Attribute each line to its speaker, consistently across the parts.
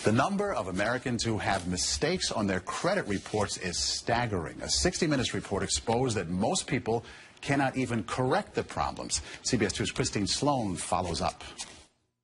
Speaker 1: The number of Americans who have mistakes on their credit reports is staggering. A 60 Minutes report exposed that most people cannot even correct the problems. CBS 2's Christine Sloan follows up.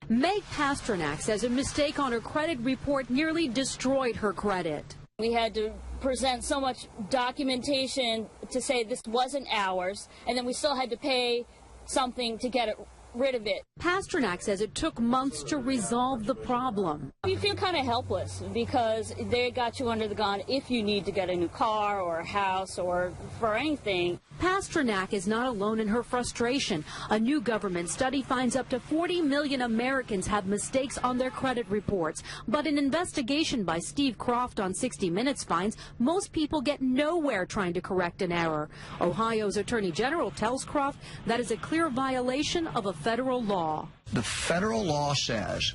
Speaker 2: Meg Pasternak says a mistake on her credit report nearly destroyed her credit.
Speaker 3: We had to present so much documentation to say this wasn't ours, and then we still had to pay something to get rid of it.
Speaker 2: Pasternak says it took months to resolve the problem.
Speaker 3: You feel kind of helpless because they got you under the gun if you need to get a new car or a house or for anything.
Speaker 2: Pasternak is not alone in her frustration. A new government study finds up to 40 million Americans have mistakes on their credit reports. But an investigation by Steve Croft on 60 Minutes finds most people get nowhere trying to correct an error. Ohio's Attorney General tells Croft that is a clear violation of a federal law.
Speaker 4: The federal law says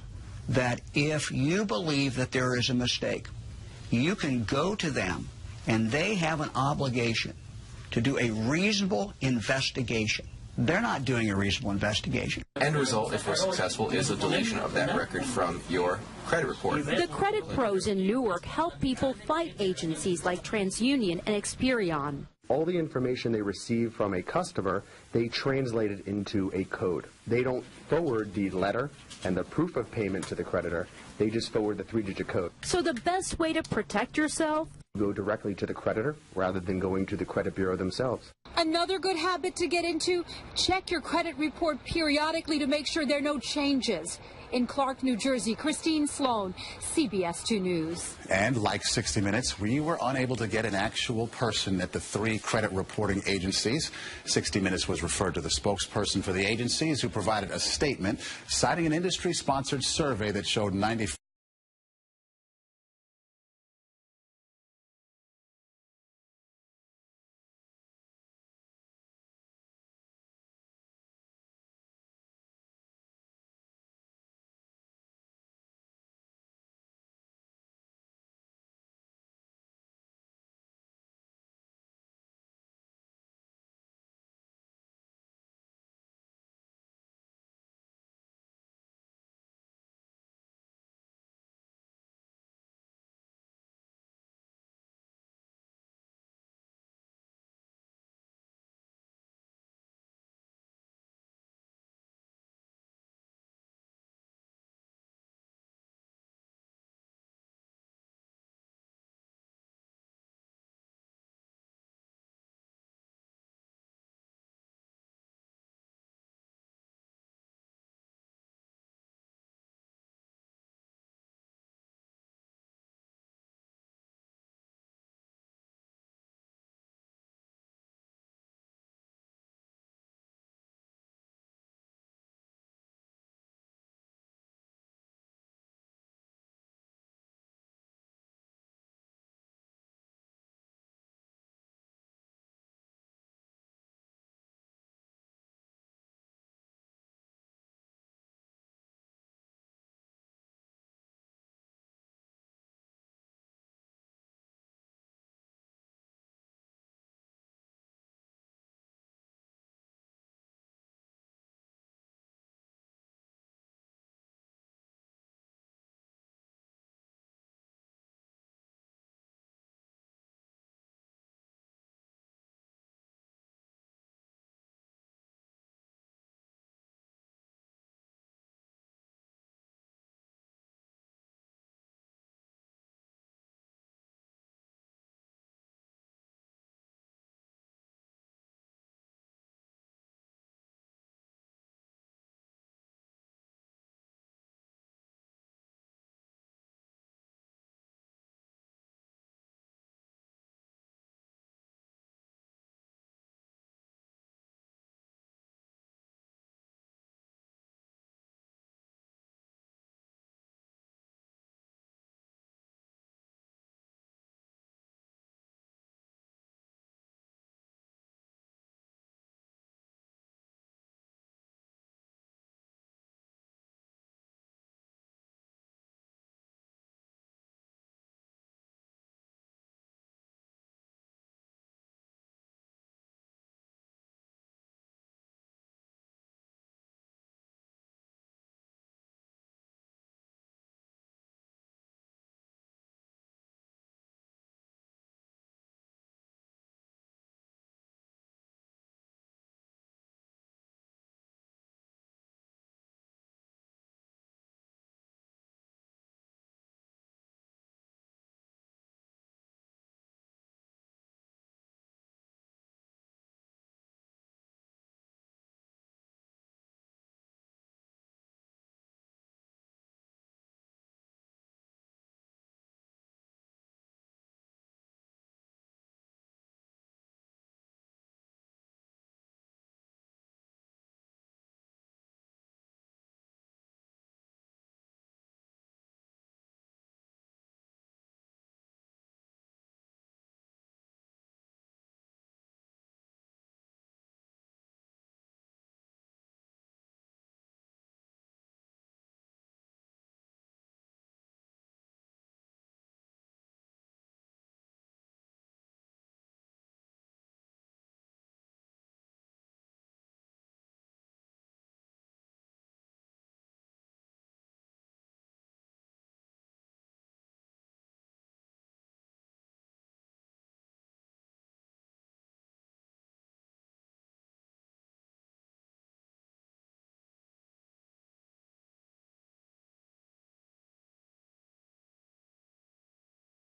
Speaker 4: that if you believe that there is a mistake, you can go to them and they have an obligation to do a reasonable investigation. They're not doing a reasonable investigation.
Speaker 5: End result, if we're successful, is a deletion of that record from your credit report.
Speaker 2: The credit pros in Newark help people fight agencies like TransUnion and Experian.
Speaker 6: All the information they receive from a customer, they translate it into a code. They don't forward the letter and the proof of payment to the creditor. They just forward the 3-digit code.
Speaker 2: So the best way to protect yourself?
Speaker 6: Go directly to the creditor rather than going to the credit bureau themselves.
Speaker 7: Another good habit to get into, check your credit report periodically to make sure there are no changes. In Clark, New Jersey, Christine Sloan, CBS 2 News.
Speaker 1: And like 60 Minutes, we were unable to get an actual person at the 3 credit reporting agencies. 60 Minutes was referred to the spokesperson for the agencies, who provided a statement citing an industry-sponsored survey that showed 95